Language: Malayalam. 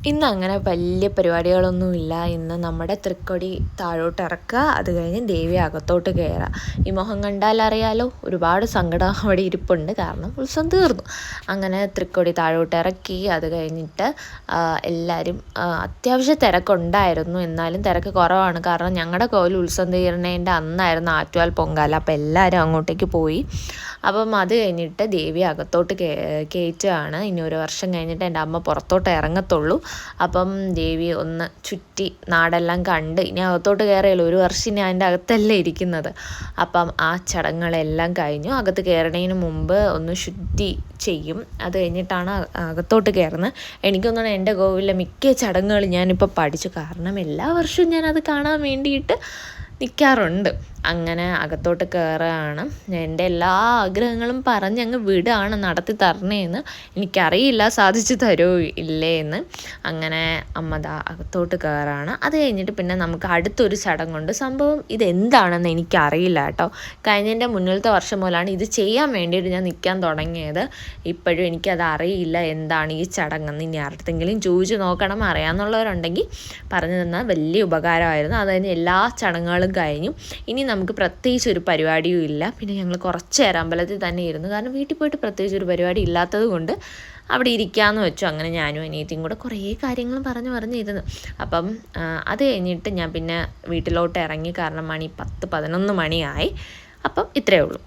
ഇന്ന് അങ്ങനെ വലിയ പരിപാടികളൊന്നുമില്ല. ഇന്ന് നമ്മുടെ തൃക്കൊടി താഴോട്ട് ഇറക്കുക, അത് കഴിഞ്ഞ് ദേവി അകത്തോട്ട് കയറുക. ഈ മുഖം കണ്ടാൽ അറിയാലോ, ഒരുപാട് സങ്കടം അവിടെ ഇരിപ്പുണ്ട്, കാരണം ഉത്സവം തീർന്നു. അങ്ങനെ തൃക്കൊടി താഴോട്ട് ഇറക്കി, അത് കഴിഞ്ഞിട്ട് എല്ലാവരും അത്യാവശ്യം തിരക്കുണ്ടായിരുന്നു. എന്നാലും തിരക്ക് കുറവാണ്, കാരണം ഞങ്ങളുടെ കോവിൽ ഉത്സവം തീർന്നതിൻ്റെ അന്നായിരുന്നു ആറ്റുകാൽ പൊങ്കാല. അപ്പോൾ എല്ലാവരും അങ്ങോട്ടേക്ക് പോയി. അപ്പം അത് കഴിഞ്ഞിട്ട് ദേവി അകത്തോട്ട് കയറ്റുകയാണ്. ഇനി ഒരു വർഷം കഴിഞ്ഞിട്ട് എൻ്റെ അമ്മ പുറത്തോട്ട് ഇറങ്ങത്തുള്ളൂ. അപ്പം ദേവി ഒന്ന് ചുറ്റി നാടെല്ലാം കണ്ട് ഇനി അകത്തോട്ട് കയറിയല്ലോ, ഒരു വർഷം ഞാൻ അതിൻ്റെ അകത്തല്ലേ ഇരിക്കുന്നത്. അപ്പം ആ ചടങ്ങുകളെല്ലാം കഴിഞ്ഞു. അകത്ത് കയറുന്നതിന് മുമ്പ് ഒന്ന് ശുദ്ധി ചെയ്യും, അത് കഴിഞ്ഞിട്ടാണ് അകത്തോട്ട് കയറുന്നത്. എനിക്കൊന്നാണ് എൻ്റെ കോവിലിലെ മിക്ക ചടങ്ങുകൾ ഞാനിപ്പോൾ പഠിച്ചു, കാരണം എല്ലാ വർഷവും ഞാനത് കാണാൻ വേണ്ടിയിട്ട് നിൽക്കാറുണ്ട്. അങ്ങനെ അകത്തോട്ട് കയറുകയാണ്. എൻ്റെ എല്ലാ ആഗ്രഹങ്ങളും പറഞ്ഞ് അങ്ങ് വിടുകയാണ്, നടത്തി തരണേന്ന്. എനിക്കറിയില്ല സാധിച്ചു തരുമോ ഇല്ലേ എന്ന്. അങ്ങനെ അമ്മ അകത്തോട്ട് കയറുകയാണ്. അത് കഴിഞ്ഞിട്ട് പിന്നെ നമുക്ക് അടുത്തൊരു ചടങ്ങുണ്ട്. സംഭവം ഇതെന്താണെന്ന് എനിക്കറിയില്ല കേട്ടോ. കഴിഞ്ഞതിൻ്റെ മുന്നിലത്തെ വർഷം മുതലാണ് ഇത് ചെയ്യാൻ വേണ്ടിയിട്ട് ഞാൻ നിൽക്കാൻ തുടങ്ങിയത്. ഇപ്പോഴും എനിക്കത് അറിയില്ല എന്താണ് ഈ ചടങ്ങെന്ന്. ഇനി ആരുടെങ്കിലും ചോദിച്ചു നോക്കണം, അറിയാമെന്നുള്ളവരുണ്ടെങ്കിൽ പറഞ്ഞു തന്നാൽ വലിയ ഉപകാരമായിരുന്നു. അത് കഴിഞ്ഞ് എല്ലാ ചടങ്ങുകളും കഴിഞ്ഞു. ഇനി നമുക്ക് പ്രത്യേകിച്ച് ഒരു പരിപാടിയും ഇല്ല. പിന്നെ ഞങ്ങൾ കുറച്ച് നേരം അമ്പലത്തിൽ തന്നെ ഇരുന്നു, കാരണം വീട്ടിൽ പോയിട്ട് പ്രത്യേകിച്ച് ഒരു പരിപാടി ഇല്ലാത്തത് കൊണ്ട് അവിടെ ഇരിക്കാമെന്ന് വെച്ചു. അങ്ങനെ ഞാനും അനിയത്തിയും കൂടെ കുറേ കാര്യങ്ങൾ പറഞ്ഞിരുന്നു. അപ്പം അത് കഴിഞ്ഞിട്ട് ഞാൻ പിന്നെ വീട്ടിലോട്ട് ഇറങ്ങി, കാരണം മണി 10-11 മണിയായി. അപ്പം ഇത്രയേ ഉള്ളൂ.